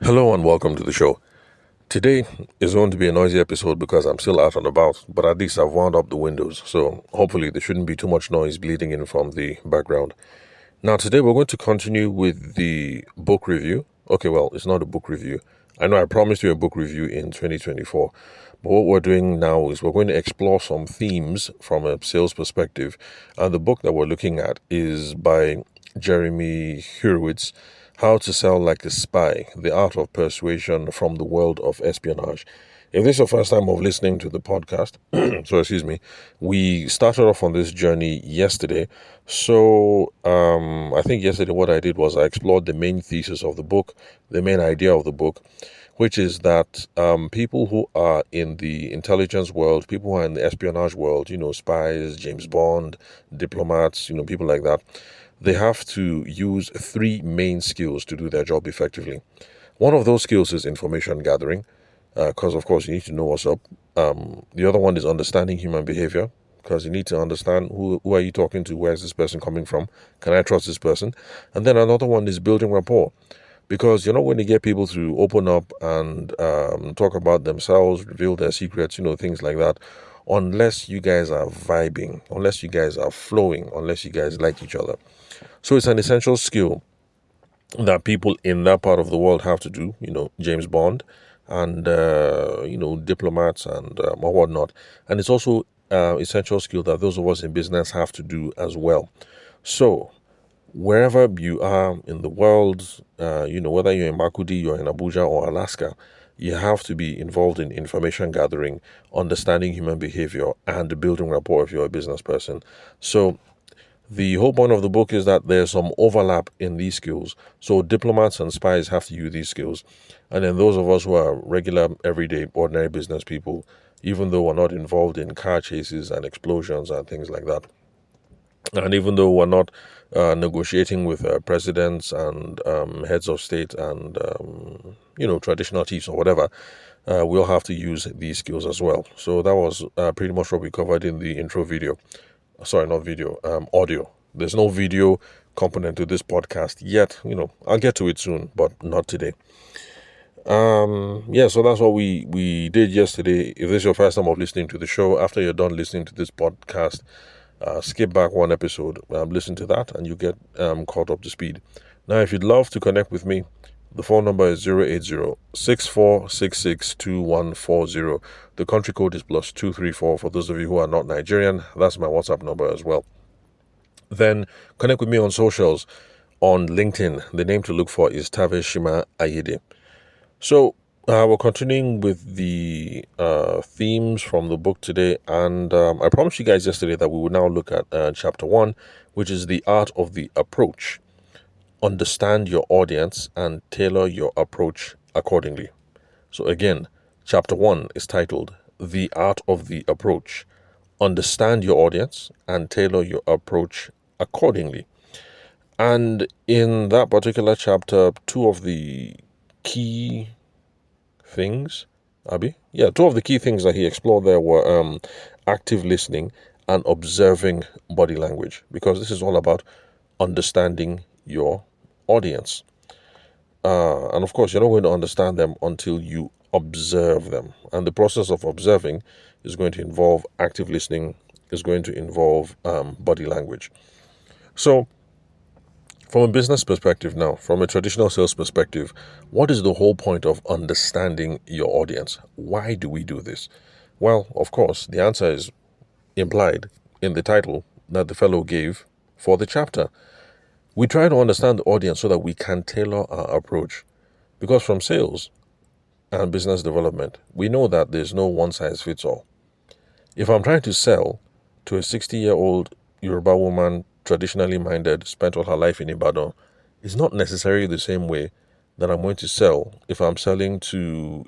Hello and welcome to the show. Today is going to be a noisy episode because I'm still out and about, but at least I've wound up the windows, so hopefully there shouldn't be too much noise bleeding in from the background. Now, today we're going to continue with the book review. Okay, well, it's not a book review. I know I promised you a book review in 2024, but what we're doing now is we're going to explore some themes from a sales perspective. And the book that we're looking at is by Jeremy Hurwitz, How to Sell Like a Spy, The Art of Persuasion from the World of Espionage. If this is your first time of listening to the podcast, we started off on this journey yesterday. So I think yesterday what I did was I explored the main thesis of the book, the main idea of the book, which is that people who are in the intelligence world, people who are in the espionage world, spies, James Bond, diplomats, people like that, they have to use three main skills to do their job effectively. One of those skills is information gathering, because of course you need to know what's up. The other one is understanding human behavior, because you need to understand who are you talking to, where is this person coming from, can I trust this person? And then another one is building rapport, because you're not going to get people to open up and talk about themselves, reveal their secrets, things like that, unless you guys are vibing, unless you guys are flowing, unless you guys like each other. So it's an essential skill that people in that part of the world have to do, James Bond and, diplomats and or whatnot. And it's also essential skill that those of us in business have to do as well. So wherever you are in the world, whether you're in Makudi, you're in Abuja or Alaska, you have to be involved in information gathering, understanding human behavior, and building rapport if you're a business person. So the whole point of the book is that there's some overlap in these skills. So diplomats and spies have to use these skills. And then those of us who are regular, everyday, ordinary business people, even though we're not involved in car chases and explosions and things like that, and even though we're not negotiating with presidents and heads of state and, traditional chiefs or whatever, we'll have to use these skills as well. So that was pretty much what we covered in the intro video. Sorry, not video, audio. There's no video component to this podcast yet. I'll get to it soon, but not today. So that's what we did yesterday. If this is your first time of listening to the show, after you're done listening to this podcast, skip back one episode, listen to that, and you get caught up to speed. Now, if you'd love to connect with me, the phone number is 080-6466-2140. The country code is +234 for those of you who are not Nigerian. That's my WhatsApp number as well. Then connect with me on socials. On LinkedIn, the name to look for is Taveshima Ayede. So we're continuing with the themes from the book today, and I promised you guys yesterday that we would now look at chapter 1, which is the art of the approach. Understand your audience and tailor your approach accordingly. So again, chapter 1 is titled The Art of the Approach. Understand your audience and tailor your approach accordingly. And in that particular chapter, two of the key things that he explored there were active listening and observing body language, because this is all about understanding your audience. And of course, you're not going to understand them until you observe them. And the process of observing is going to involve active listening, is going to involve body language. So from a business perspective now, from a traditional sales perspective, what is the whole point of understanding your audience? Why do we do this? Well, of course, the answer is implied in the title that the fellow gave for the chapter. We try to understand the audience so that we can tailor our approach. Because from sales and business development, we know that there's no one-size-fits-all. If I'm trying to sell to a 60-year-old Yoruba woman, traditionally minded, spent all her life in Ibadan, it's not necessarily the same way that I'm going to sell if I'm selling to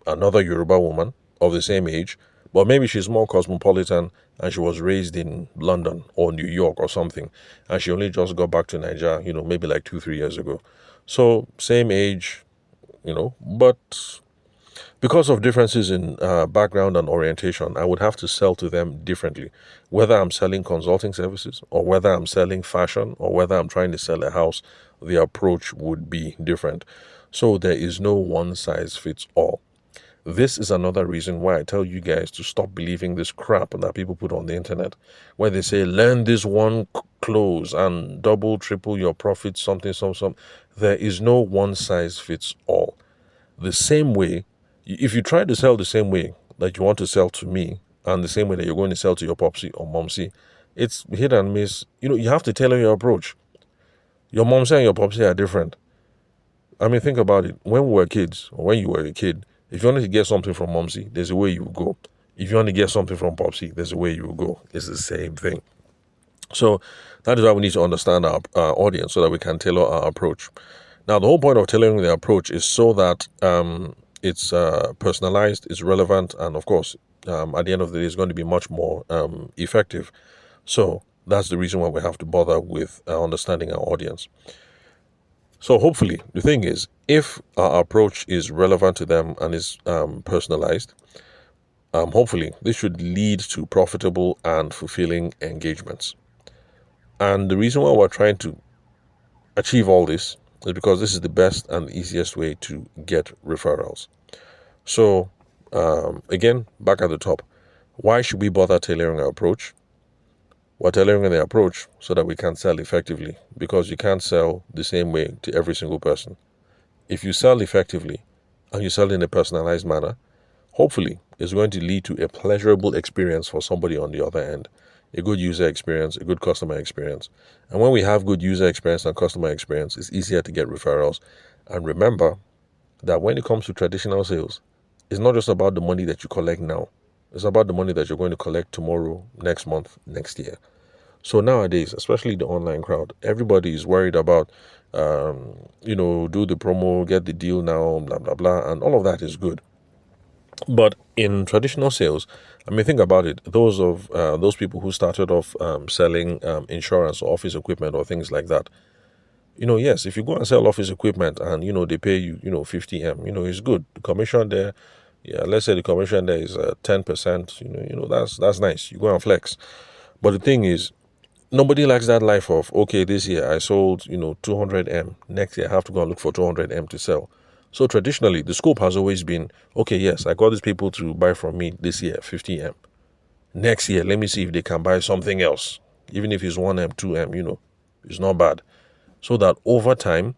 another Yoruba woman of the same age, but maybe she's more cosmopolitan and she was raised in London or New York or something, and she only just got back to Nigeria, maybe like 2-3 years ago. So same age, but because of differences in background and orientation, I would have to sell to them differently. Whether I'm selling consulting services, or whether I'm selling fashion, or whether I'm trying to sell a house, the approach would be different. So there is no one size fits all. This is another reason why I tell you guys to stop believing this crap that people put on the internet, where they say, learn this one close and double, triple your profits, something. There is no one size fits all. The same way, if you try to sell the same way that you want to sell to me, and the same way that you're going to sell to your popsy or momsy, it's hit and miss. You have to tailor your approach. Your momsy and your popsy are different. I mean, think about it. When we were kids, or when you were a kid, if you wanted to get something from momsy, there's a way you would go. If you want to get something from popsy, there's a way you will go. It's the same thing. So that is why we need to understand our audience so that we can tailor our approach. Now, the whole point of tailoring the approach is so that it's personalized, it's relevant, and of course, at the end of the day, it's going to be much more effective. So that's the reason why we have to bother with understanding our audience. So hopefully, the thing is, if our approach is relevant to them and is personalized, hopefully this should lead to profitable and fulfilling engagements. And the reason why we're trying to achieve all this is because this is the best and easiest way to get referrals. So again, back at the top, why should we bother tailoring our approach? We're tailoring the approach so that we can sell effectively, because you can't sell the same way to every single person. If you sell effectively and you sell in a personalized manner, hopefully it's going to lead to a pleasurable experience for somebody on the other end, a good user experience, a good customer experience. And when we have good user experience and customer experience, it's easier to get referrals. And remember that when it comes to traditional sales, it's not just about the money that you collect now. It's about the money that you're going to collect tomorrow, next month, next year. So nowadays, especially the online crowd, everybody is worried about, do the promo, get the deal now, blah, blah, blah. And all of that is good. But in traditional sales, I mean, think about it. Those people who started off selling insurance or office equipment or things like that, yes, if you go and sell office equipment and, they pay you, 50M, it's good. The commission there, let's say the commission there is 10%, that's nice. You go and flex. But the thing is, nobody likes that life of, okay, this year I sold, 200M. Next year I have to go and look for 200M to sell. So traditionally, the scope has always been, okay, yes, I got these people to buy from me this year, 50M. Next year, let me see if they can buy something else. Even if it's 1M, 2M, it's not bad. So that over time,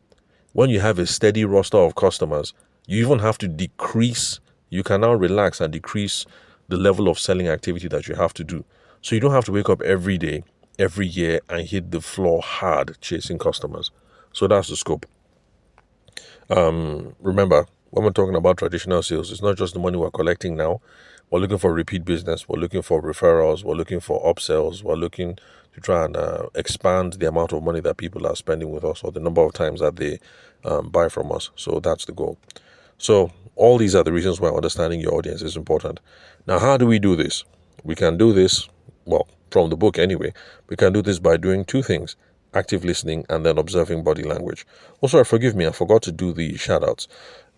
when you have a steady roster of customers, you even have to decrease. You can now relax and decrease the level of selling activity that you have to do. So you don't have to wake up every day, every year, and hit the floor hard chasing customers. So that's the scope. Remember, when we're talking about traditional sales, it's not just the money we're collecting now. We're looking for repeat business. We're looking for referrals. We're looking for upsells. We're looking to try and expand the amount of money that people are spending with us, or the number of times that they buy from us. So that's the goal. So all these are the reasons why understanding your audience is important. Now, how do we do this? We can do this, well, from the book anyway. We can do this by doing two things: active listening and then observing body language. Also, forgive me, I forgot to do the shout-outs.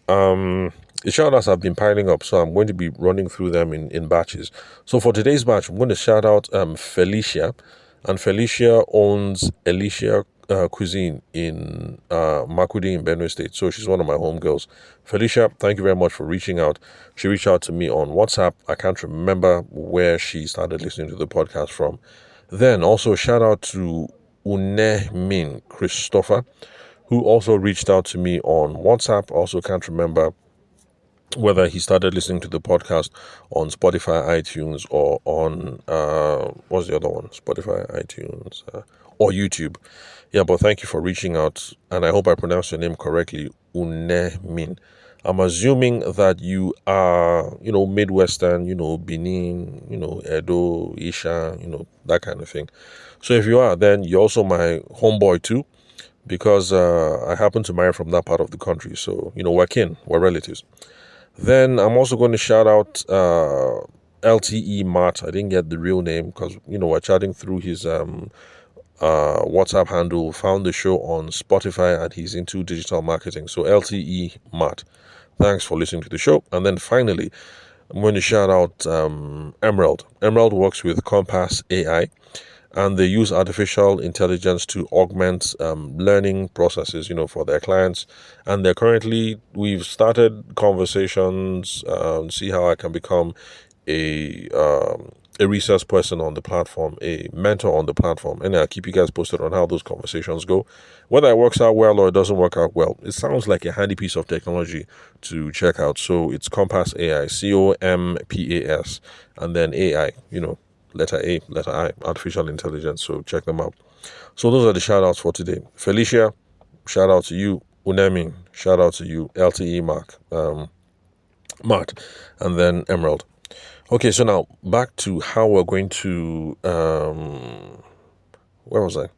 The shout-outs have been piling up, so I'm going to be running through them in batches. So for today's batch, I'm going to shout out Felicia. And Felicia owns Alicia Cuisine in Makudi in Benue State. So she's one of my homegirls. Felicia, thank you very much for reaching out. She reached out to me on WhatsApp. I can't remember where she started listening to the podcast from. Then also shout out to Min Christopher, who also reached out to me on WhatsApp. Also can't remember whether he started listening to the podcast on Spotify, iTunes, or on, what's the other one? Spotify, iTunes, or YouTube. Yeah, but thank you for reaching out, and I hope I pronounced your name correctly, Min. I'm assuming that you are, Midwestern, Benin, Edo, Isha, that kind of thing. So if you are, then you're also my homeboy too, because I happen to marry from that part of the country. So, we're relatives. Then I'm also going to shout out LTE Mart. I didn't get the real name because, we're chatting through his WhatsApp handle, found the show on Spotify, and he's into digital marketing. So LTE Mart, thanks for listening to the show. And then finally, I'm going to shout out Emerald. Emerald works with Compass AI. and they use artificial intelligence to augment learning processes, for their clients. And we've started conversations, see how I can become a resource person on the platform, a mentor on the platform, and I'll keep you guys posted on how those conversations go. Whether it works out well or it doesn't work out well, it sounds like a handy piece of technology to check out. So it's Compass AI, COMPAS, and then AI, letter A, letter I, artificial intelligence. So check them out. So those are the shout outs for today. Felicia, shout out to you. Unemi, shout out to you. LTE Mart, and then Emerald. Okay, so now back to how we're going to, where was I?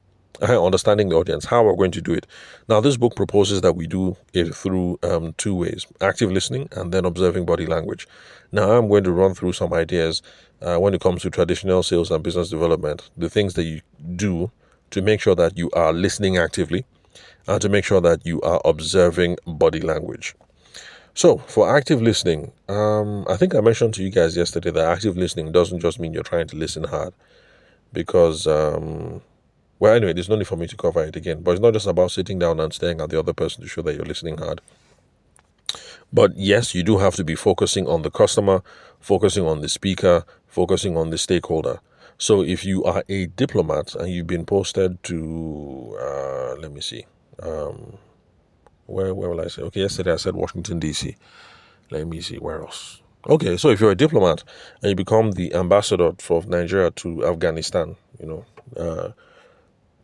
Understanding the audience, how we're going to do it. Now, this book proposes that we do it through two ways: active listening and then observing body language. Now, I'm going to run through some ideas when it comes to traditional sales and business development, the things that you do to make sure that you are listening actively and to make sure that you are observing body language. So, for active listening, I think I mentioned to you guys yesterday that active listening doesn't just mean you're trying to listen hard because, well, anyway, there's no need for me to cover it again. But it's not just about sitting down and staring at the other person to show that you're listening hard. But yes, you do have to be focusing on the customer, focusing on the speaker, focusing on the stakeholder. So if you are a diplomat and you've been posted to, let me see, where will I say? Okay, yesterday I said Washington, D.C. Let me see, where else? Okay, so if you're a diplomat and you become the ambassador of Nigeria to Afghanistan,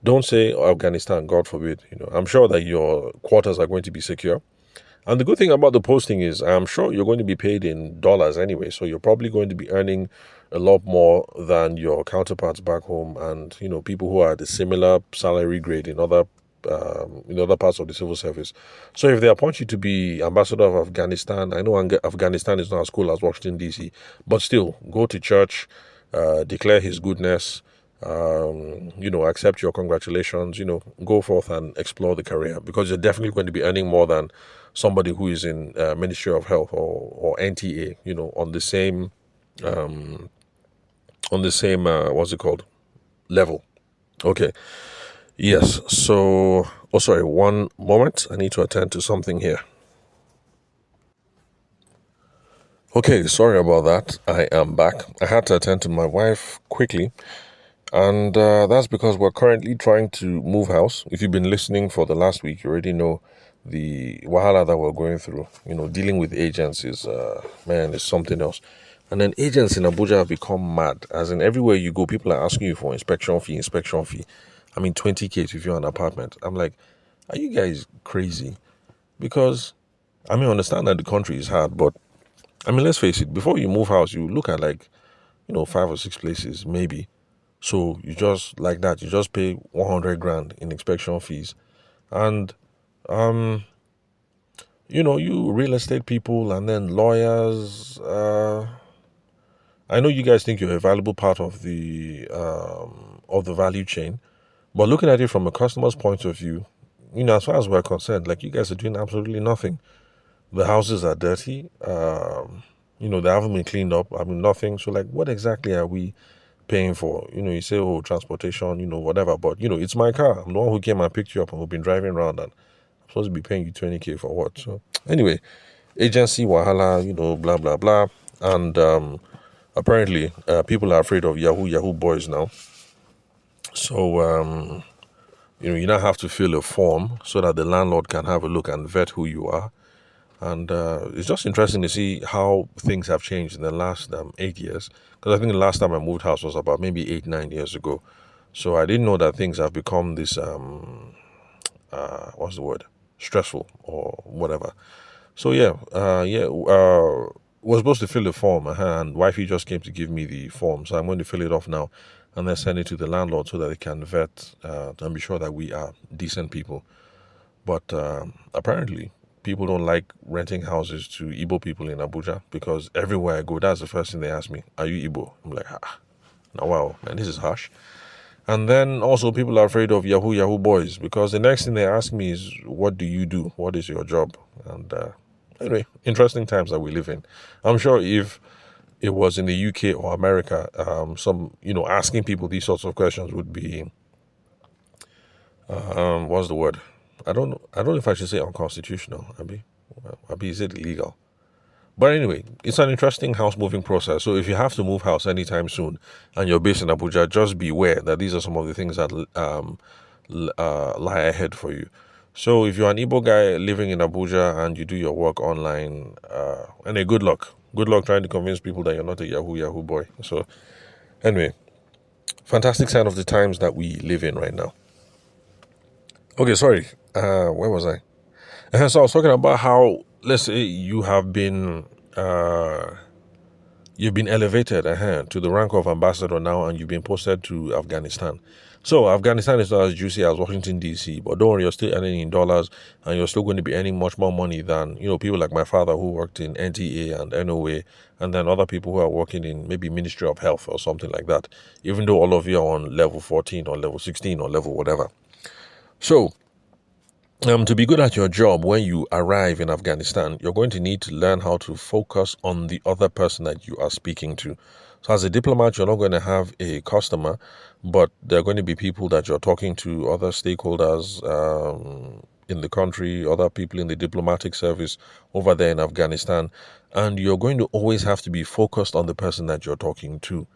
don't say Afghanistan, God forbid. I'm sure that your quarters are going to be secure. And the good thing about the posting is I'm sure you're going to be paid in dollars anyway, so you're probably going to be earning a lot more than your counterparts back home and, people who are at a similar salary grade in other parts of the civil service. So if they appoint you to be ambassador of Afghanistan, I know Afghanistan is not as cool as Washington, D.C., but still, go to church, declare his goodness, accept your congratulations, go forth and explore the career because you're definitely going to be earning more than somebody who is in Ministry of Health or NTA, on the same, what's it called, level. Okay. Yes. So, sorry, one moment. I need to attend to something here. Okay, sorry about that. I am back. I had to attend to my wife quickly. And that's because we're currently trying to move house. If you've been listening for the last week, you already know the wahala that we're going through. Dealing with agents is, is something else. And then agents in Abuja have become mad. As in everywhere you go, people are asking you for inspection fee. I mean, 20K if you're an apartment. I'm like, are you guys crazy? Because, I understand that the country is hard, but, let's face it, before you move house, you look at 5 or 6 places, maybe. So you just like that, you just pay 100 grand in inspection fees. And, you real estate people and then lawyers, I know you guys think you're a valuable part of the value chain, but looking at it from a customer's point of view, as far as we're concerned, you guys are doing absolutely nothing. The houses are dirty. They haven't been cleaned up. Nothing. So what exactly are we paying for? You say, transportation, whatever, but it's my car. I'm the one who came and picked you up and we've been driving around, and I'm supposed to be paying you 20K for what? So anyway, agency wahala, blah blah blah. And apparently people are afraid of Yahoo boys now. So you now have to fill a form so that the landlord can have a look and vet who you are. And it's just interesting to see how things have changed in the last 8 years. Because I think the last time I moved house was about maybe 8-9 years ago. So I didn't know that things have become this, what's the word? Stressful or whatever. So was supposed to fill the form, and wifey just came to give me the form. So I'm going to fill it off now and then send it to the landlord so that they can vet and be sure that we are decent people. But apparently, people don't like renting houses to Igbo people in Abuja because everywhere I go, that's the first thing they ask me. Are you Igbo? I'm like, now wow, man, this is harsh. And then also people are afraid of Yahoo boys because the next thing they ask me is, what do you do? What is your job? And anyway, interesting times that we live in. I'm sure if it was in the UK or America, asking people these sorts of questions would be, what's the word? I don't know if I should say unconstitutional. Abi, is it illegal? But anyway, it's an interesting house moving process. So if you have to move house anytime soon and you're based in Abuja, just beware that these are some of the things that lie ahead for you. So if you're an Igbo guy living in Abuja and you do your work online, good luck. Good luck trying to convince people that you're not a Yahoo boy. So anyway, fantastic sign of the times that we live in right now. Okay, sorry. Where was I? So I was talking about how, let's say you've been elevated to the rank of ambassador now, and you've been posted to Afghanistan. So Afghanistan is not as juicy as Washington D.C., but don't worry, you're still earning in dollars, and you're still going to be earning much more money than people like my father who worked in NTA and NOA, and then other people who are working in maybe Ministry of Health or something like that. Even though all of you are on level 14 or level 16 or level whatever. So to be good at your job when you arrive in Afghanistan, you're going to need to learn how to focus on the other person that you are speaking to. So as a diplomat, you're not going to have a customer, but there are going to be people that you're talking to, other stakeholders in the country, other people in the diplomatic service over there in Afghanistan. And you're going to always have to be focused on the person that you're talking to.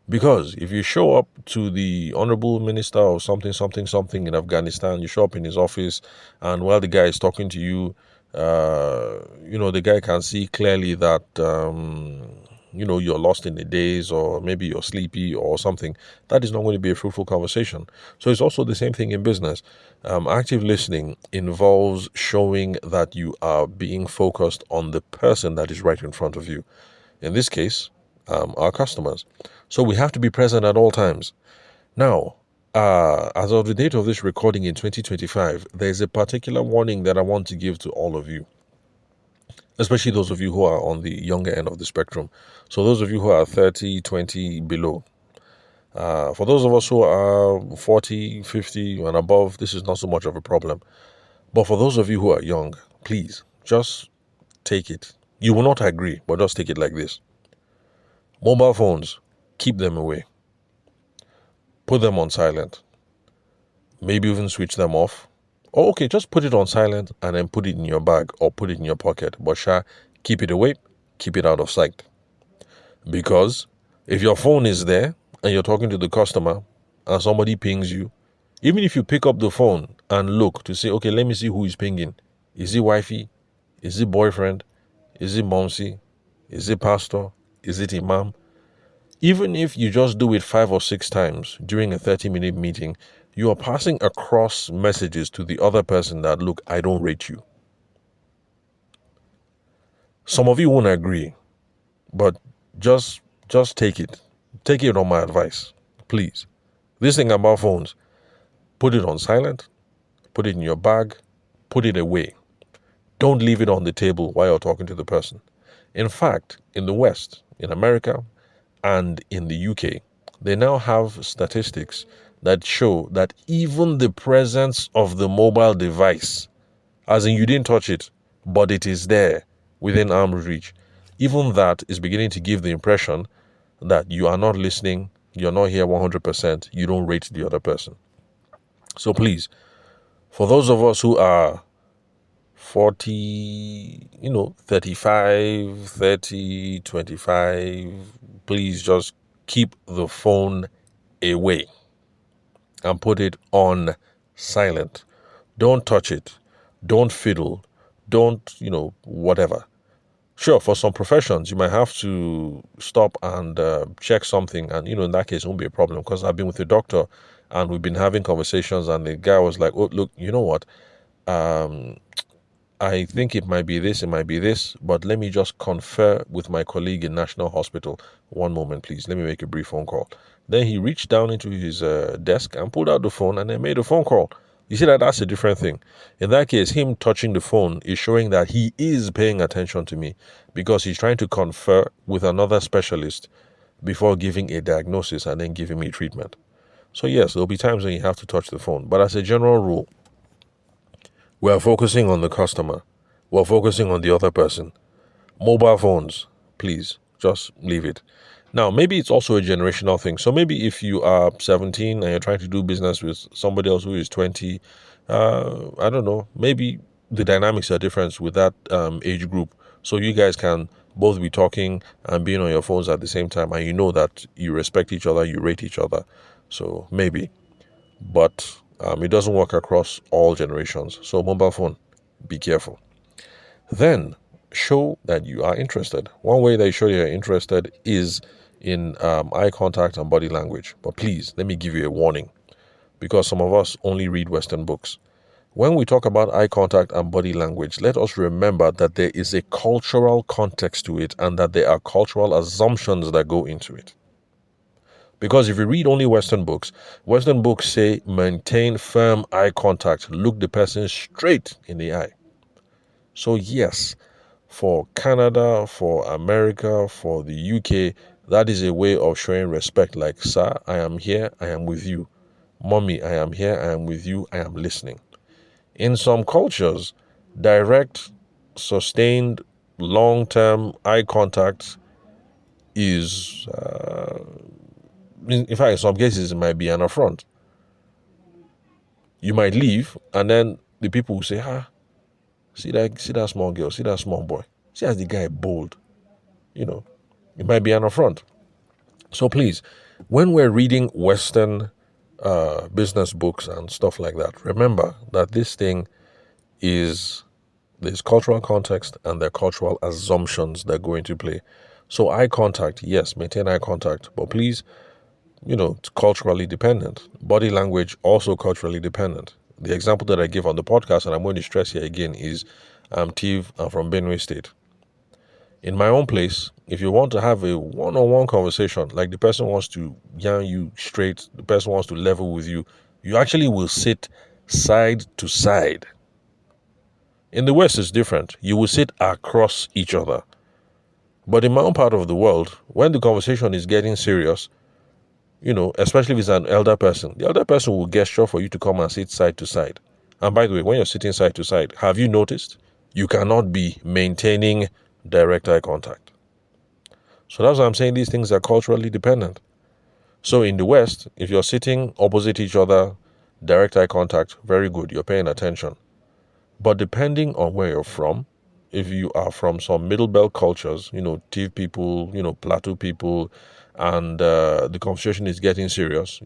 Because if you show up to the honorable minister or something in Afghanistan, you show up in his office, and while the guy is talking to you, the guy can see clearly that, you're lost in the days, or maybe you're sleepy or something. That is not going to be a fruitful conversation. So it's also the same thing in business. Active listening involves showing that you are being focused on the person that is right in front of you. In this case, our customers. So we have to be present at all times. Now, as of the date of this recording in 2025, there's a particular warning that I want to give to all of you, especially those of you who are on the younger end of the spectrum. So those of you who are 30, 20 below. For those of us who are 40, 50 and above, this is not so much of a problem. But for those of you who are young, please, just take it. You will not agree, but just take it like this. Mobile phones, keep them away. Put them on silent. Maybe even switch them off. Or okay, just put it on silent and then put it in your bag or put it in your pocket. But keep it away, keep it out of sight. Because if your phone is there and you're talking to the customer and somebody pings you, even if you pick up the phone and look to say, okay, let me see who is pinging. Is it wifey? Is it boyfriend? Is it momsy? Is it pastor? Is it imam? Even if you just do it 5 or 6 times during a 30-minute meeting, you are passing across messages to the other person that, look, I don't rate you. Some of you won't agree, but just take it. Take it on my advice, please. This thing about phones, put it on silent, put it in your bag, put it away. Don't leave it on the table while you're talking to the person. In fact, in the West, in America, and in the UK, they now have statistics that show that even the presence of the mobile device, as in you didn't touch it, but it is there within arm's reach, even that is beginning to give the impression that you are not listening, you're not here 100%, you don't rate the other person. So please, for those of us who are 40, 35, 30, 25, please just keep the phone away and put it on silent. Don't touch it. Don't fiddle. Don't, whatever. Sure, for some professions, you might have to stop and check something. And, in that case, it won't be a problem because I've been with a doctor and we've been having conversations and the guy was like, oh, look, you know what? I think it might be this, but let me just confer with my colleague in National Hospital. One moment, please. Let me make a brief phone call. Then he reached down into his desk and pulled out the phone and then made a phone call. You see that's a different thing. In that case, him touching the phone is showing that he is paying attention to me because he's trying to confer with another specialist before giving a diagnosis and then giving me treatment. So yes, there'll be times when you have to touch the phone. But as a general rule, we're focusing on the customer. We're focusing on the other person. Mobile phones, please, Just leave it. Now, maybe it's also a generational thing. So maybe if you are 17 and you're trying to do business with somebody else who is 20, I don't know, maybe the dynamics are different with that age group. So you guys can both be talking and being on your phones at the same time, and you know that you respect each other, you rate each other. So maybe, but it doesn't work across all generations. So mobile phone, be careful. Then show that you are interested. One way that you show you're interested is in eye contact and body language. But please, let me give you a warning, because some of us only read Western books. When we talk about eye contact and body language, let us remember that there is a cultural context to it and that there are cultural assumptions that go into it. Because if you read only Western books say maintain firm eye contact, look the person straight in the eye. So yes, for Canada, for America, for the UK, that is a way of showing respect. Like, sir, I am here, I am with you. Mommy, I am here, I am with you, I am listening. In some cultures, direct, sustained, long-term eye contact is, in fact, in some cases, it might be an affront. You might leave, and then the people will say, see that small girl, see that small boy. See as the guy bold. It might be an affront. So please, when we're reading Western business books and stuff like that, remember that this thing is there's cultural context and there are cultural assumptions that go into play. So eye contact, yes, maintain eye contact, but please, it's culturally dependent. Body language also culturally dependent. The example that I give on the podcast, and I'm going to stress here again, is I'm Tiv, I'm from Benue State. In my own place, if you want to have a one-on-one conversation, like the person wants to yarn you straight, the person wants to level with you, you actually will sit side to side. In the West, it's different. You will sit across each other. But in my own part of the world, when the conversation is getting serious, especially if it's an elder person, the elder person will gesture for you to come and sit side to side. And by the way, when you're sitting side to side, have you noticed you cannot be maintaining direct eye contact? So that's why I'm saying these things are culturally dependent. So in the West, if you're sitting opposite each other, direct eye contact, very good, you're paying attention. But depending on where you're from, if you are from some middle belt cultures, Tiv people, Plateau people, and the conversation is getting serious,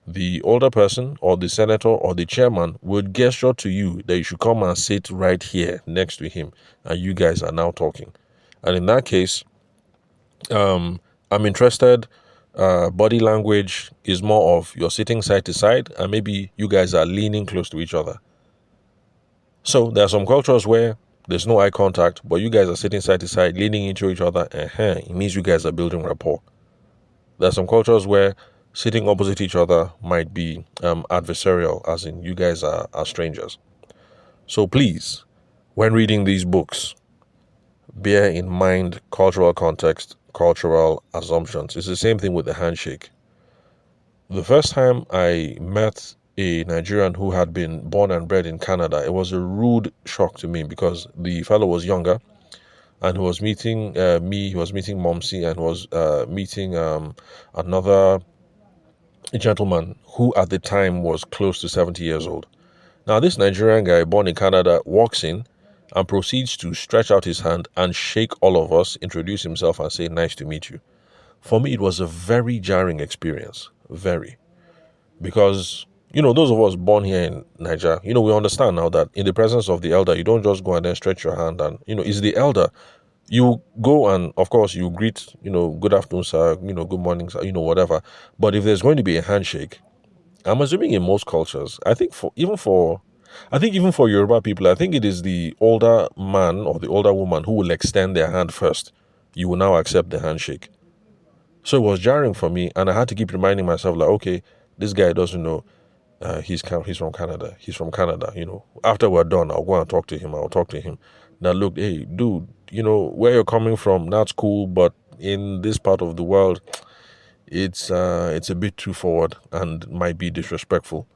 the older person or the senator or the chairman would gesture to you that you should come and sit right here next to him, and you guys are now talking. And in that case, I'm interested. Body language is more of you're sitting side to side, and maybe you guys are leaning close to each other. So there are some cultures where there's no eye contact, but you guys are sitting side to side, leaning into each other. It means you guys are building rapport. There are some cultures where sitting opposite each other might be adversarial, as in you guys are strangers. So please, when reading these books, bear in mind cultural context, cultural assumptions. It's the same thing with the handshake. The first time I met a Nigerian who had been born and bred in Canada, it was a rude shock to me because the fellow was younger and he was meeting me, he was meeting Momsi, and was meeting another gentleman who at the time was close to 70 years old. Now, this Nigerian guy born in Canada walks in and proceeds to stretch out his hand and shake all of us, introduce himself and say, "Nice to meet you." For me, it was a very jarring experience. Very. Because, those of us born here in Nigeria, we understand now that in the presence of the elder, you don't just go and then stretch your hand and, it's the elder. You go and, of course, you greet, good afternoon, sir, good morning, sir, whatever. But if there's going to be a handshake, I'm assuming in most cultures, I think even for Yoruba people, I think it is the older man or the older woman who will extend their hand first. You will now accept the handshake. So it was jarring for me, and I had to keep reminding myself, like, okay, this guy doesn't know he's from Canada. He's from Canada, After we're done, I'll go and talk to him. I'll talk to him. Now, look, hey, dude, where you're coming from, that's cool, but in this part of the world, it's a bit too forward and might be disrespectful.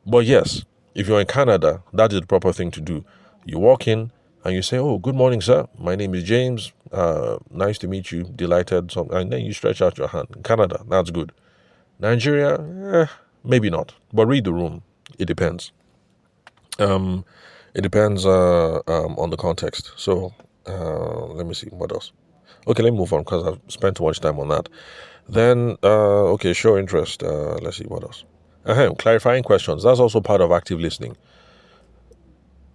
But yes, if you're in Canada, that is the proper thing to do. You walk in and you say, "Oh, good morning, sir. My name is James. Nice to meet you. Delighted." And then you stretch out your hand. Canada, that's good. Nigeria, maybe not. But read the room. It depends. It depends on the context. So let me see what else. Okay, let me move on because I've spent too much time on that. Then, okay, show interest. Let's see what else. Clarifying questions. That's also part of active listening.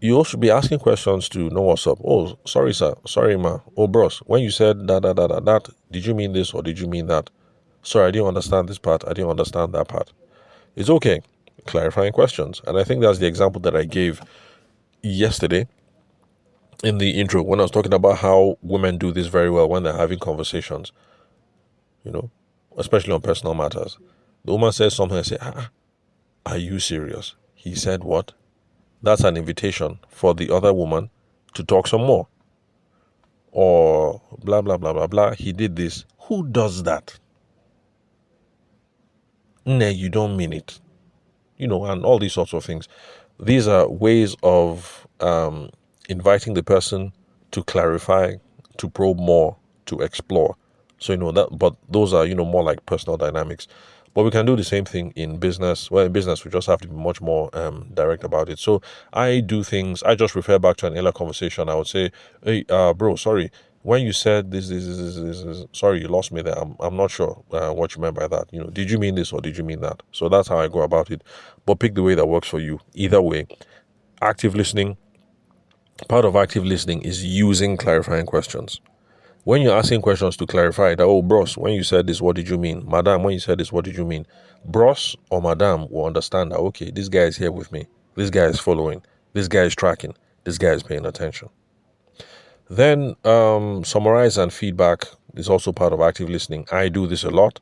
You also be asking questions to know what's up. Oh, sorry, sir. Sorry, ma. Oh, bros, when you said that, did you mean this or did you mean that? Sorry, I didn't understand this part. I didn't understand that part. It's okay. Clarifying questions. And I think that's the example that I gave yesterday in the intro when I was talking about how women do this very well when they're having conversations, especially on personal matters. The woman says something, I say, are you serious? He said what? That's an invitation for the other woman to talk some more. Or blah, blah, blah, blah, blah. He did this. Who does that? Nah, you don't mean it. And all these sorts of things. These are ways of inviting the person to clarify, to probe more, to explore. So, but those are, more like personal dynamics. But we can do the same thing in business. Well, in business, we just have to be much more direct about it. So I do things, I just refer back to an earlier conversation. I would say, hey, bro, sorry. When you said this, sorry, you lost me there. I'm not sure what you meant by that. Did you mean this or did you mean that? So that's how I go about it. But pick the way that works for you. Either way, active listening, part of active listening is using clarifying questions. When you're asking questions to clarify that, oh, bros, when you said this, what did you mean? Madam, when you said this, what did you mean? Bros or madam will understand that, okay, this guy is here with me. This guy is following. This guy is tracking. This guy is paying attention. Then summarize and feedback is also part of active listening. I do this a lot.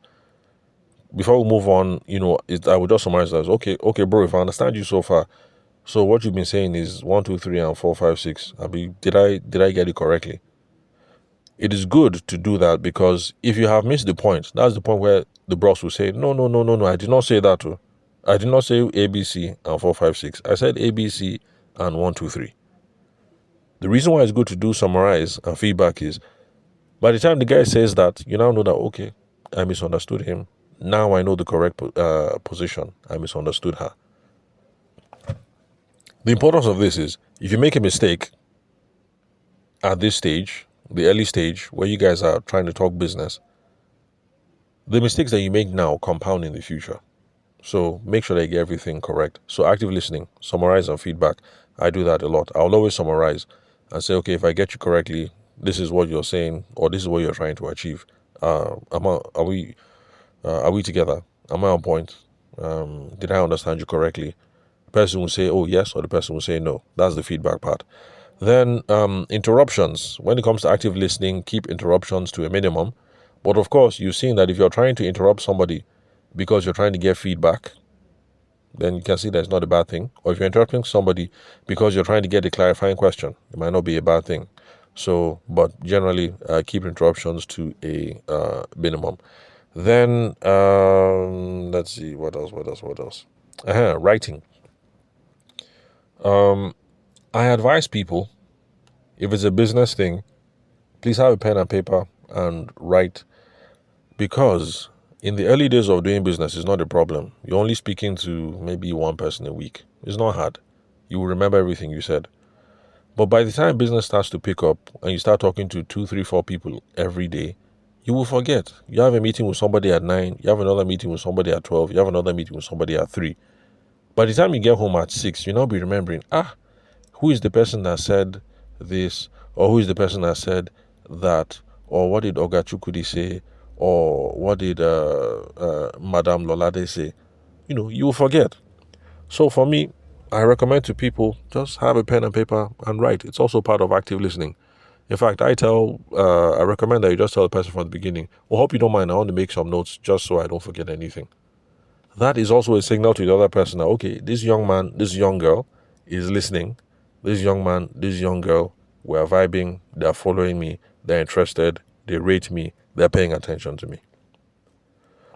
Before we move on, I would just summarize as, okay, bro, if I understand you so far, so what you've been saying is 1, 2, 3, and 4, 5, 6. Did I get it correctly? It is good to do that because if you have missed the point, that's the point where the boss will say, no, I did not say that too. I did not say ABC and 4, 5, 6. I said ABC and 1, 2, 3. The reason why it's good to do summarize and feedback is by the time the guy says that, you now know that, okay, I misunderstood him. Now I know the correct position. I misunderstood her. The importance of this is if you make a mistake at this stage, the early stage where you guys are trying to talk business, the mistakes that you make now compound in the future. So make sure that you get everything correct. So active listening, summarize and feedback. I do that a lot. I'll always summarize and say, okay, if I get you correctly, this is what you're saying or this is what you're trying to achieve. Are we together? Am I on point? Did I understand you correctly? The person will say, oh, yes, or the person will say no. That's the feedback part. Then interruptions. When it comes to active listening, keep interruptions to a minimum. But of course, you've seen that if you're trying to interrupt somebody because you're trying to get feedback, then you can see that's not a bad thing. Or if you're interrupting somebody because you're trying to get a clarifying question, it might not be a bad thing. So, but generally, keep interruptions to a minimum. Then, let's see, what else? Writing. I advise people, if it's a business thing, please have a pen and paper and write, because in the early days of doing business, it's not a problem. You're only speaking to maybe one person a week. It's not hard. You will remember everything you said. But by the time business starts to pick up and you start talking to 2, 3, 4 people every day, you will forget. You have a meeting with somebody at 9, you have another meeting with somebody at 12, you have another meeting with somebody at 3. By the time you get home at 6, you'll now be remembering, who is the person that said this, or who is the person that said that, or what did Ogachukudi say, or what did Madame Lolade say? You will forget. So for me, I recommend to people, just have a pen and paper and write. It's also part of active listening. In fact, I recommend that you just tell the person from the beginning, well, hope you don't mind, I want to make some notes just so I don't forget anything. That is also a signal to the other person that, okay, this young man, this young girl is listening. This young man, this young girl, we're vibing, they're following me, they're interested, they rate me, they're paying attention to me.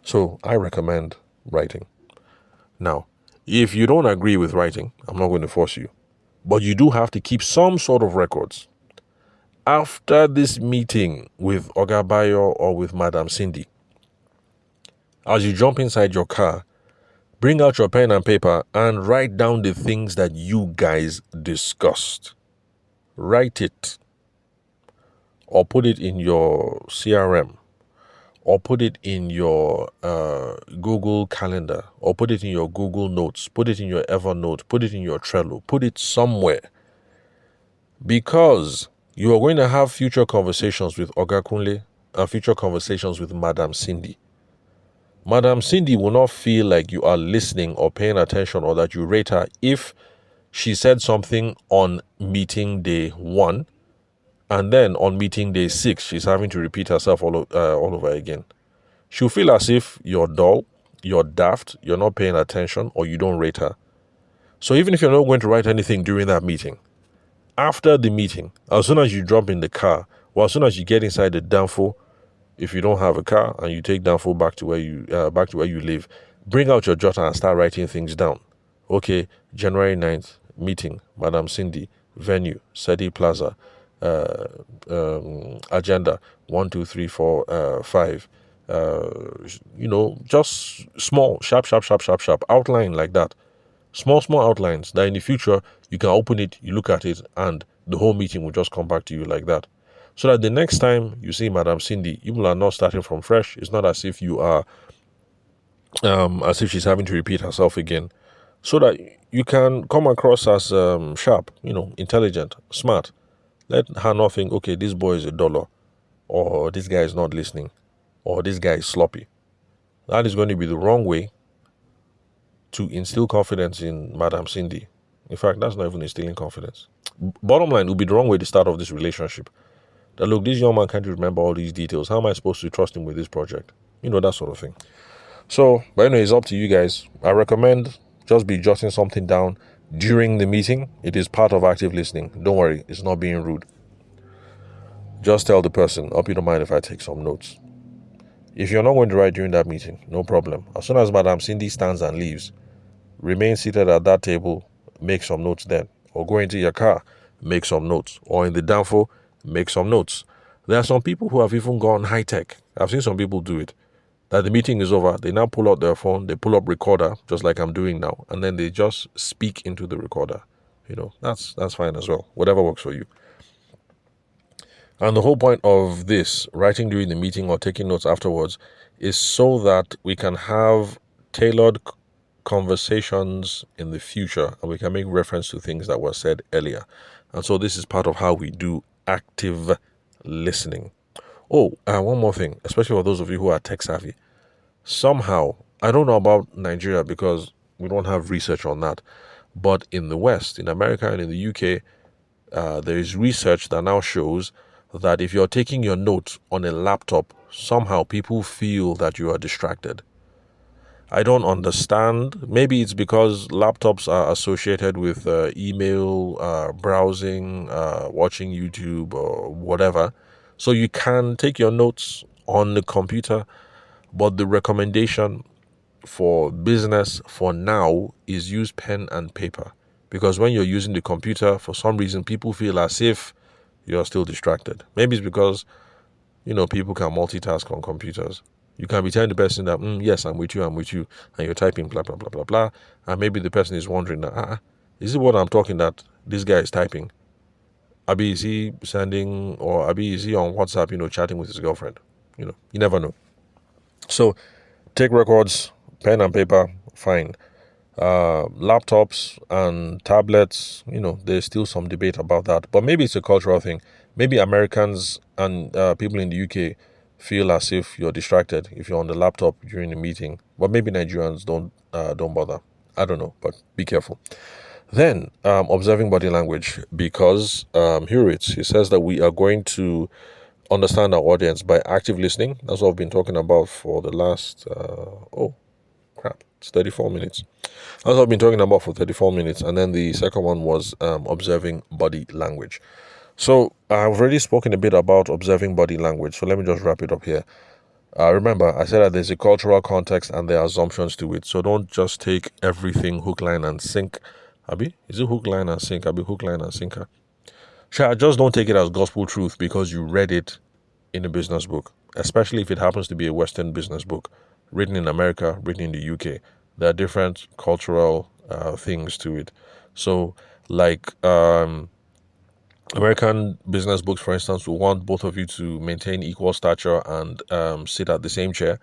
So I recommend writing. Now, if you don't agree with writing, I'm not going to force you. But you do have to keep some sort of records. After this meeting with Oga Bayo or with Madam Cindy, as you jump inside your car, bring out your pen and paper and write down the things that you guys discussed. Write it or put it in your CRM or put it in your Google Calendar or put it in your Google Notes, put it in your Evernote, put it in your Trello, put it somewhere. Because you are going to have future conversations with Oga Kunle and future conversations with Madam Cindy. Madam Cindy will not feel like you are listening or paying attention or that you rate her if she said something on meeting day 1 and then on meeting day 6 she's having to repeat herself all over again. She'll feel as if you're dull, you're daft, you're not paying attention, or you don't rate her. So even if you're not going to write anything during that meeting, after the meeting, as soon as you jump in the car, or as soon as you get inside the Danfo, if you don't have a car and you take Danfo back to where you live, bring out your jotter and start writing things down. Okay, January 9th, meeting, Madam Cindy, venue, Sedi Plaza, agenda, 1, 2, 3, 4, 5. Just small, sharp outline like that. Small outlines that in the future you can open it, you look at it, and the whole meeting will just come back to you like that. So that the next time you see Madam Cindy, you are not starting from fresh. It's not as if you are, as if she's having to repeat herself again. So that you can come across as sharp, intelligent, smart. Let her not think, okay, this boy is a dollar, or this guy is not listening, or this guy is sloppy. That is going to be the wrong way to instill confidence in Madam Cindy. In fact, that's not even instilling confidence. Bottom line, it will be the wrong way to start off this relationship. That, look, this young man can't remember all these details. How am I supposed to trust him with this project? That sort of thing. So, but anyway, it's up to you guys. I recommend just be jotting something down during the meeting. It is part of active listening. Don't worry, it's not being rude. Just tell the person, hope you don't mind if I take some notes. If you're not going to write during that meeting, no problem. As soon as Madam Cindy stands and leaves, remain seated at that table, make some notes then. Or go into your car, make some notes. Or in the Danfo, make some notes. There are some people who have even gone high-tech. I've seen some people do it. That the meeting is over, they now pull out their phone, they pull up recorder, just like I'm doing now, and then they just speak into the recorder. That's fine as well. Whatever works for you. And the whole point of this, writing during the meeting or taking notes afterwards, is so that we can have tailored conversations in the future and we can make reference to things that were said earlier. And so this is part of how we do active listening. Oh, one more thing, especially for those of you who are tech savvy. Somehow, I don't know about Nigeria because we don't have research on that, but in the West, in America and in the UK, there is research that now shows that if you're taking your notes on a laptop, somehow people feel that you are distracted. I don't understand. Maybe it's because laptops are associated with email, browsing, watching YouTube or whatever. So you can take your notes on the computer, but the recommendation for business for now is use pen and paper. Because when you're using the computer, for some reason, people feel as if you're still distracted. Maybe it's because, people can multitask on computers. You can be telling the person that, yes, I'm with you, and you're typing blah, blah, blah, blah, blah. And maybe the person is wondering, is it what I'm talking that this guy is typing? Abi, is he sending, or Abi, is he on WhatsApp, chatting with his girlfriend? You never know. So take records, pen and paper, fine. Laptops and tablets, there's still some debate about that. But maybe it's a cultural thing. Maybe Americans and people in the UK feel as if you're distracted if you're on the laptop during the meeting. But maybe Nigerians don't bother. I don't know, but be careful. Then, observing body language, because here it says that we are going to understand our audience by active listening. That's what I've been talking about for the last, it's 34 minutes. That's what I've been talking about for 34 minutes. And then the second one was observing body language. So I've already spoken a bit about observing body language. So let me just wrap it up here. Remember, I said that there's a cultural context and there are assumptions to it. So don't just take everything hook, line, and sink Abi, is it hook, line, and sinker? Abi, hook, line, and sinker. Sure, just don't take it as gospel truth because you read it in a business book, especially if it happens to be a Western business book written in America, written in the UK. There are different cultural things to it. So, like American business books, for instance, will want both of you to maintain equal stature and sit at the same chair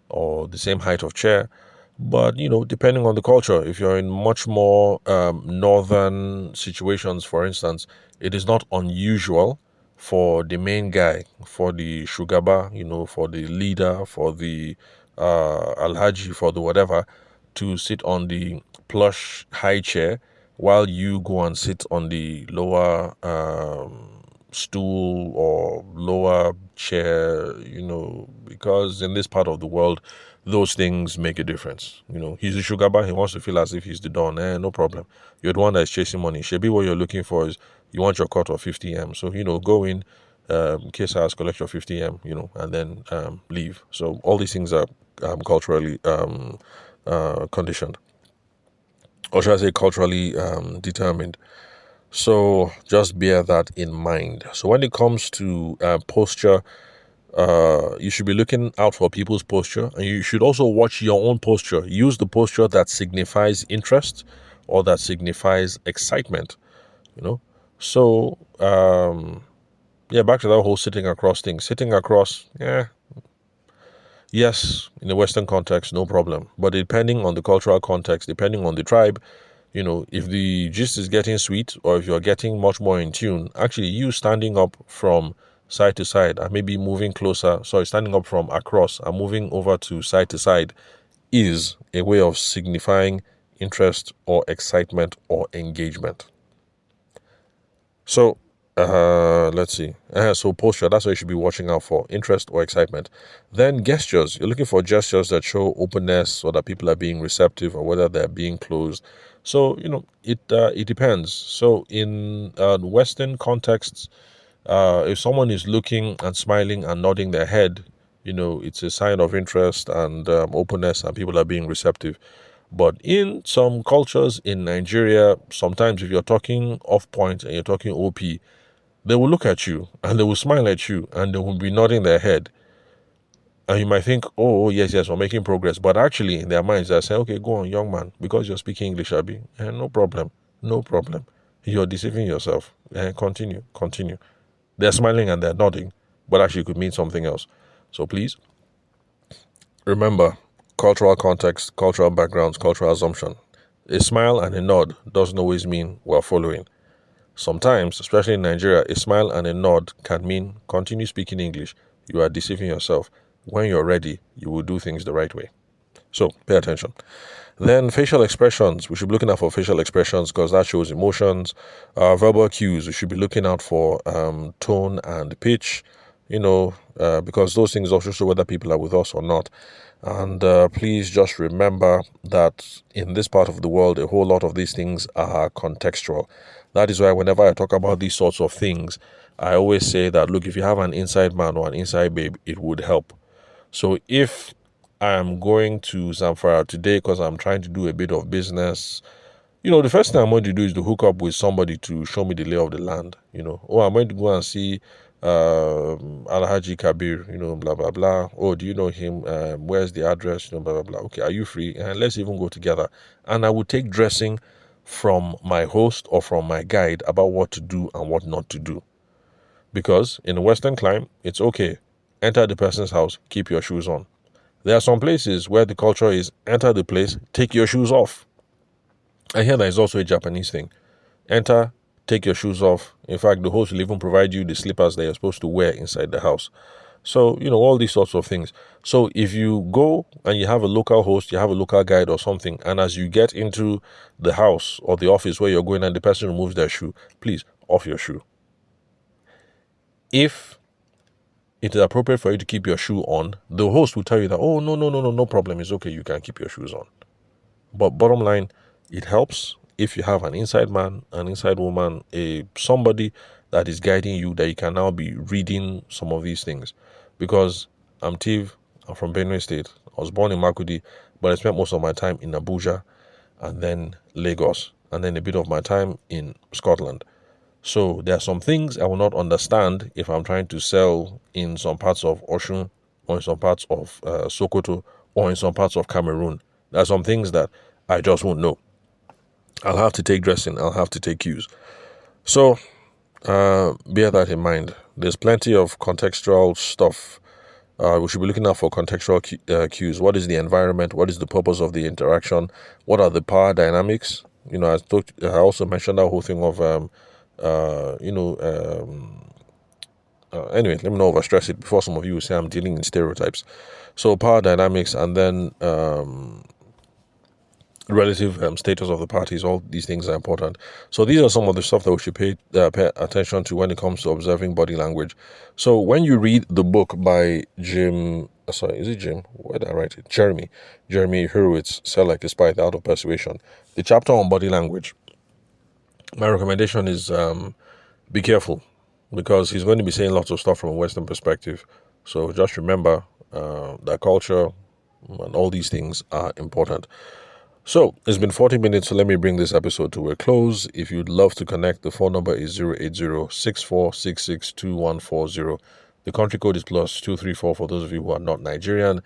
or the same height of chair. But, depending on the culture, if you're in much more northern situations, for instance, it is not unusual for the main guy, for the shugaba, for the leader, for the alhaji, for the whatever, to sit on the plush high chair while you go and sit on the lower stool or lower chair, because in this part of the world, those things make a difference. He's a sugar bar, he wants to feel as if he's the don. No problem. You're the one that's chasing money. Should be what you're looking for is you want your cut of 50M. So, go in, case house, collect your 50M, and then leave. So all these things are culturally conditioned. Or should I say culturally determined. So just bear that in mind. So when it comes to posture, you should be looking out for people's posture, and you should also watch your own posture. Use the posture that signifies interest or that signifies excitement. So back to that whole sitting across thing. Sitting across, yes, in the Western context, no problem. But depending on the cultural context, depending on the tribe, if the gist is getting sweet or if you're getting much more in tune, actually you standing up from side to side and maybe moving closer, standing up from across and moving over to side is a way of signifying interest or excitement or engagement. So, let's see. So posture, that's what you should be watching out for, interest or excitement. Then gestures, you're looking for gestures that show openness or that people are being receptive or whether they're being closed. So, it depends. So in Western contexts, if someone is looking and smiling and nodding their head, it's a sign of interest and openness and people are being receptive. But in some cultures in Nigeria, sometimes if you're talking off point and you're talking OP, they will look at you and they will smile at you and they will be nodding their head. And you might think, oh, yes, we're making progress. But actually, in their minds, they're saying, okay, go on, young man, because you're speaking English, Abi. No problem. No problem. You're deceiving yourself. Continue. They're smiling and they're nodding, but actually it could mean something else. So please, remember, cultural context, cultural backgrounds, cultural assumption. A smile and a nod doesn't always mean we're following. Sometimes, especially in Nigeria, a smile and a nod can mean continue speaking English. You are deceiving yourself. When you're ready, you will do things the right way. So pay attention. Then facial expressions. We should be looking out for facial expressions because that shows emotions. Verbal cues. We should be looking out for tone and pitch. Because those things also show whether people are with us or not. And please just remember that in this part of the world, a whole lot of these things are contextual. That is why whenever I talk about these sorts of things, I always say that, look, if you have an inside man or an inside babe, it would help. So if I am going to Zamfara today because I'm trying to do a bit of business, the first thing I'm going to do is to hook up with somebody to show me the lay of the land. I'm going to go and see Alhaji Kabir, blah, blah, blah. Oh, do you know him? Where's the address? Blah, blah, blah. Okay, are you free? And let's even go together. And I would take dressing from my host or from my guide about what to do and what not to do. Because in a Western climate, it's okay. Enter the person's house, keep your shoes on. There are some places where the culture is enter the place, take your shoes off. I hear there is also a Japanese thing. Enter, take your shoes off. In fact, the host will even provide you the slippers that you're supposed to wear inside the house. So, all these sorts of things. So if you go and you have a local host, you have a local guide or something, and as you get into the house or the office where you're going and the person removes their shoe, please, off your shoe. If it is appropriate for you to keep your shoe on, the host will tell you that, oh, no problem. It's okay. You can keep your shoes on. But bottom line, it helps if you have an inside man, an inside woman, somebody that is guiding you, that you can now be reading some of these things. Because I'm Tiv, I'm from Benue State. I was born in Makudi, but I spent most of my time in Abuja and then Lagos. and then a bit of my time in Scotland. So there are some things I will not understand if I'm trying to sell in some parts of Oshun or in some parts of Sokoto or in some parts of Cameroon. There are some things that I just won't know. I'll have to take dressing. I'll have to take cues. So bear that in mind. There's plenty of contextual stuff. We should be looking out for contextual cues. What is the environment? What is the purpose of the interaction? What are the power dynamics? I also mentioned that whole thing of anyway, let me not overstress it before some of you say I'm dealing in stereotypes. So power dynamics, and then relative status of the parties. All these things are important. So these are some of the stuff that we should pay attention to when it comes to observing body language. So when you read the book by Where did I write it? Jeremy Hurwitz, Sell Like a Spy, The Art of Persuasion. The chapter on body language, my recommendation is be careful, because he's going to be saying lots of stuff from a Western perspective. So just remember that culture and all these things are important. So it's been 40 minutes, so let me bring this episode to a close. If you'd love to connect, the phone number is 080-6466-2140. The country code is +234 for those of you who are not Nigerian.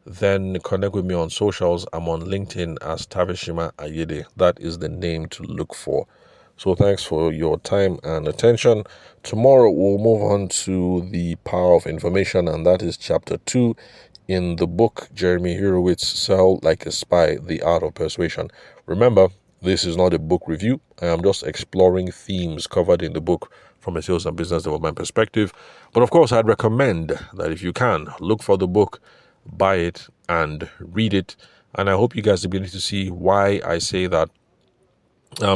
Then connect with me on socials. I'm on LinkedIn as Tavishima Ayede. That is the name to look for. So thanks for your time and attention. Tomorrow we'll move on to the power of information, and that is chapter 2 in the book Jeremy Hurwitz, Sell Like a Spy, The Art of Persuasion. Remember, this is not a book review. I am just exploring themes covered in the book from a sales and business development perspective. But of course, I'd recommend that if you can, look for the book, buy it, and read it. And I hope you guys are beginning to see why I say that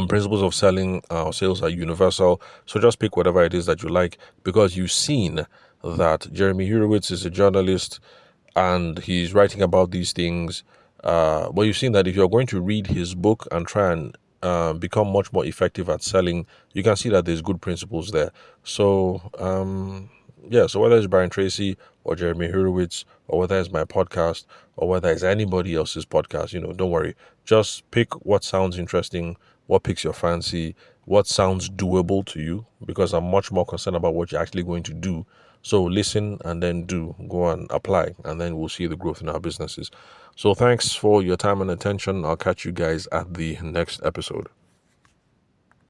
principles of selling sales are universal. So just pick whatever it is that you like, because you've seen that Jeremy Hurwitz is a journalist and he's writing about these things. But you've seen that if you're going to read his book and try and become much more effective at selling, you can see that there's good principles there. So so whether it's Brian Tracy or Jeremy Hurwitz, or whether it's my podcast, or whether it's anybody else's podcast, don't worry. Just pick what sounds interesting, what piques your fancy, what sounds doable to you, because I'm much more concerned about what you're actually going to do. So listen and then go and apply, and then we'll see the growth in our businesses. So thanks for your time and attention. I'll catch you guys at the next episode.